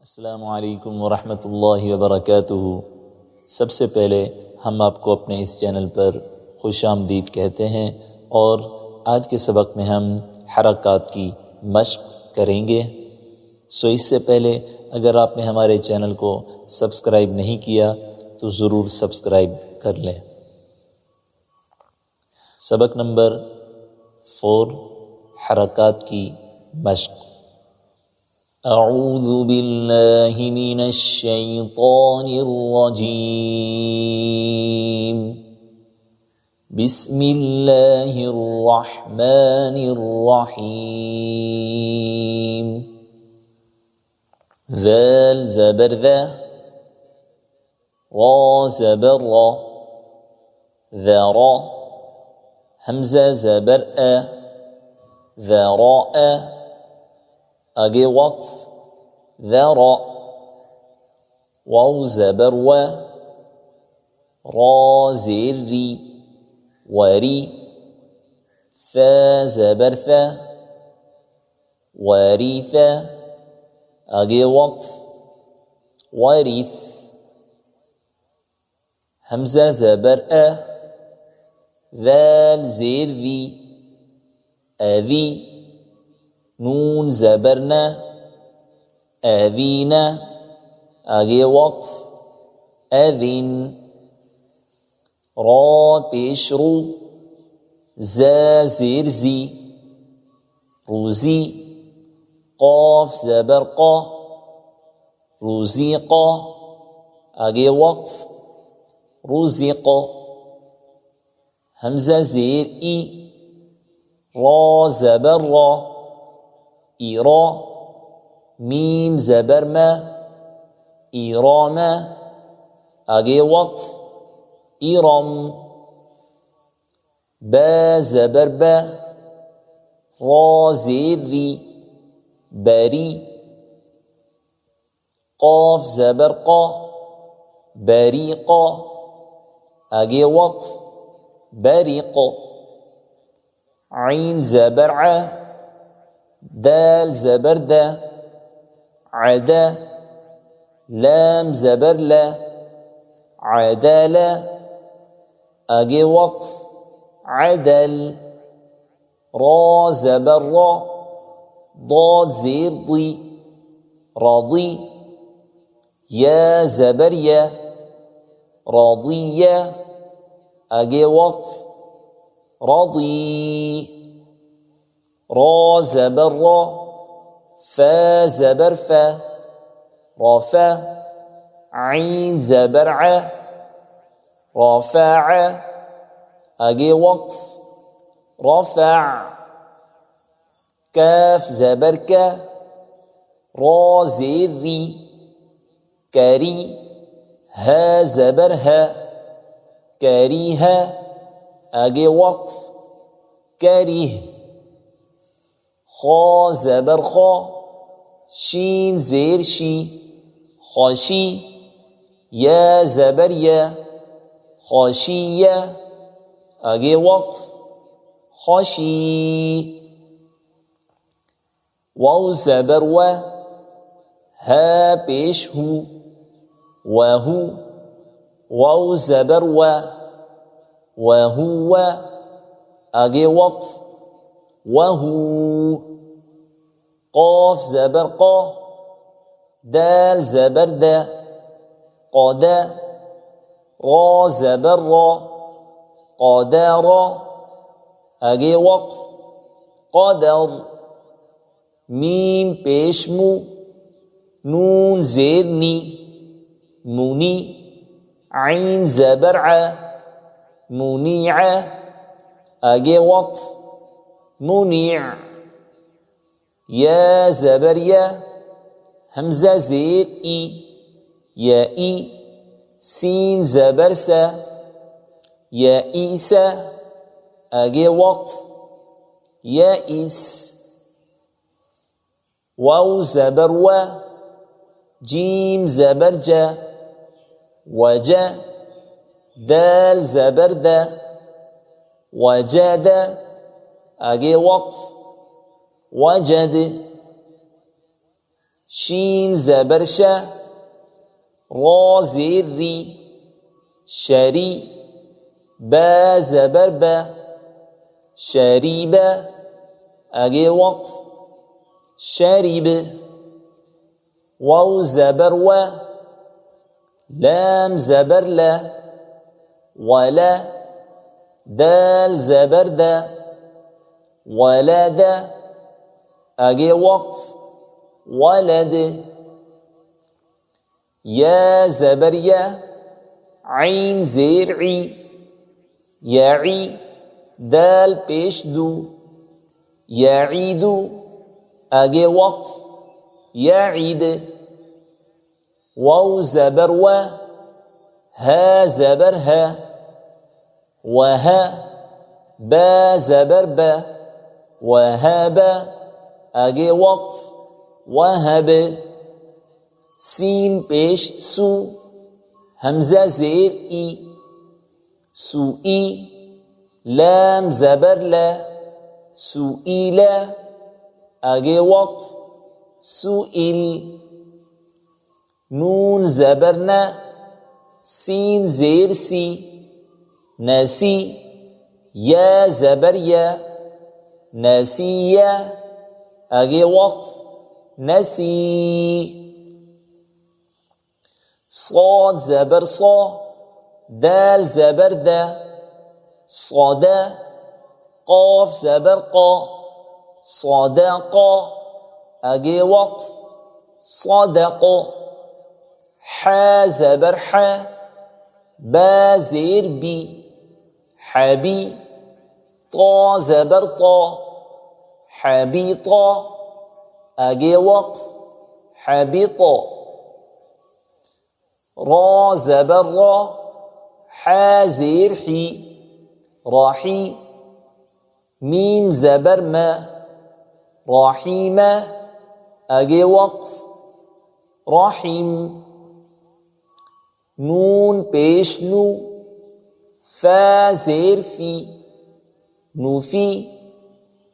अस्सलामु अलैकुम वरहमतुल्लाहि वबरकातुहू। सबसे पहले हम आपको अपने इस चैनल पर खुश आमदीद कहते हैं और आज के सबक में हम हरकत की मश्क करेंगे। इससे पहले अगर आपने हमारे चैनल को सब्सक्राइब नहीं किया तो ज़रूर सब्सक्राइब कर लें। सबक नंबर 4, हरकत की मश्क। अऊज़ु बिल्लाहि मिनश शैतानिर रजीम। बिस्मिल्लाहिर रहमानिर रहीम। ज़ाल ज़बर ज़ा, रा ज़बर रा, ज़रा, हमज़ा ज़बर आ, ज़रा आ, आगे वक्फ, ज़रा, वाव ज़बर व, रा ज़ेर री, वरी, सा ज़बर सा, वरीसा, आगे वक्फ, वरिस, हमज़ा ज़बर आ, ज़ाल ज़ेर वी, अवी, नून ज़बरना, अवीना, आगे वक्फ, अविन, रा पेशरू, ज़ा ज़ेर ज़ी, रूज़ी, क़ाफ ज़बर क़ा, रूज़ीक़ा, आगे वक्फ, रूज़ीक़ा, हमज़ा ज़ेर ई, रा ज़बर रा, इरा, मीम ज़बर मा, इरामा, आगे वक्फ, इरम, बा ज़बर बा, रा ज़ेर री, बरी, क़ाफ ज़बर क़ा, बरीक़ा, आगे वक्फ, बरीक़ा, ऐन ज़बर आ, दाल ज़बर दा, अदा, लाम ज़बर ला, अदाला, आगे वक्फ, अदल, रा ज़बर रा, दाद ज़ेर दी, रादी, या ज़बर या, रादिया, आगे वक्फ, रादी, रा ज़बर रा, फा ज़बर फा, रफ़ा, ऐन ज़बर आ, रफ़ा, आगे वक्फ, रफ़ा, काफ ज़बर का, रा ज़ेर री, करी, हा ज़बर हा, करीहा, आगे वक्फ, करीह, खा ज़बर खा, शीन ज़ेर शी, खाशी, या ज़बर या, खाशिया, आगे वक्फ, खाशी, वाव ज़बर व, हा पेश हु, वहु, वाव ज़बर व, वहुवा, आगे वक्फ, वहू, क़ाफ ज़बर क़ा, दाल ज़बर दा, क़दा, रा ज़बर रा, क़दरा, आगे वक्फ, क़दर, मीम पेश मु, नून ज़ेर नी, मुनी, ऐन ज़बर आ, मुनीअ, आगे वक्फ, मुनीअ, या ज़बर या, हमज़ा ज़ेर ई, या ई, सीन ज़बर सा, या ईसा, आगे वक्फ, या इस, वाव ज़बर व, जीम ज़बर जा, वजा, दाल ज़बर दा, वजदा, आगे वक्फ, वजद, شين زبر شا را زير ري شري با زبر با شريبا اگه وقف شريب واو زبر و لام زبر لا ولا دال زبر دا ولد اگه وقف ولد يا زبر يا عين زير عي يعي دال پیش دو يعيد اگه وقف يعيد واو زبر و ها زبر ها وها با زبر با وهاب اگه وقف وهب سين پیش سو همزة زير اي سوئي لام زبر لا سوئيلا اگه وقف سوئل نون زبرنا سين زير سي ناسي يا زبر يا ناسيا اگه وقف نسي صاد زبر صا دال زبر دا صادا قاف زبر قا صادقا اگه وقف صادقا حا زبر حا با زير بي حبي طا زبر طا حبيطا اگه وقف حبيطا را زبر را حا زير حي راحي ميم زبر ما رحيما اگه وقف رحيم نون پیش نو فا زير في نوفي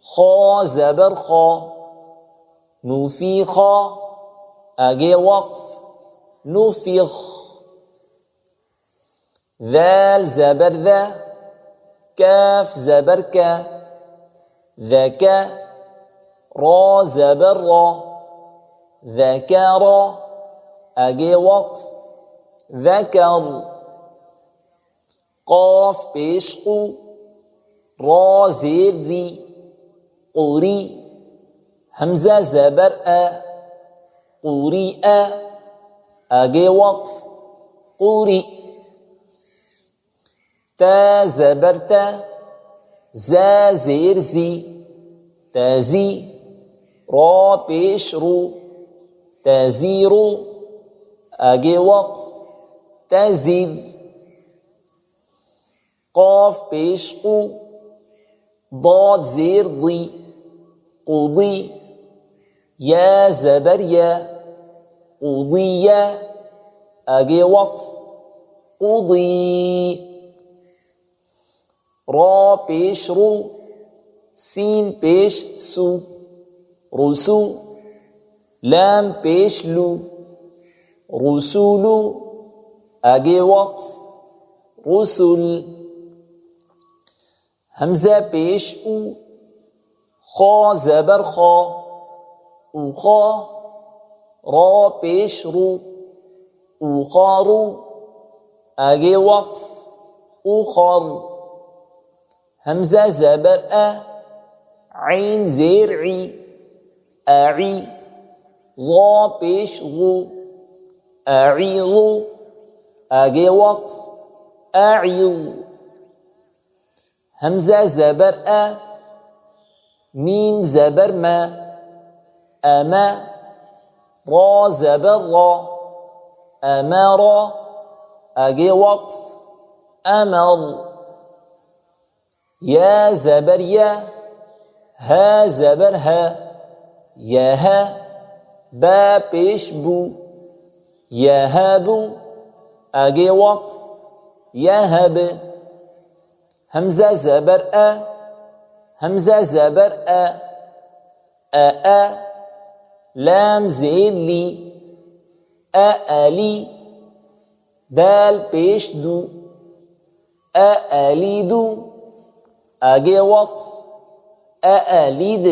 خا زبر خا نوفيخا اگه وقف نوفيخ ذال زبر ذا كاف زبر كا ذكا را زبر را ذكر اگه وقف ذكر قاف پیش قو را زیر ری قوری همزة زبر قوري اگه وقف قوري تا زبر تا زا زیر زي تازي را پیش رو تزيرو اگه وقف تزير قاف پیش قو ضاد زير ضي قضي يا زبر يا قضية اگه وقف قضي را پیش رو سين پیش سو رسو لام پیش لو رسولو اگه وقف رسل همزة پیش او خا زبر خا او خا را پیش رو او خارو اگه وقف او خار همزة زبر عين زير عي اعي ضا پیش غو اعيض اگه وقف اعيض همزة زبر ميم زبر ما اما را زبر را امر اگه وقف امر يا زبر يا ها زبر ها يا ها با پیش بو يهب اگه وقف يهب همزة زبر همزة زبر लाम ज़ेर ली, अली, दाल पेश दू, अलीदू, आगे वक्फ, अलीद।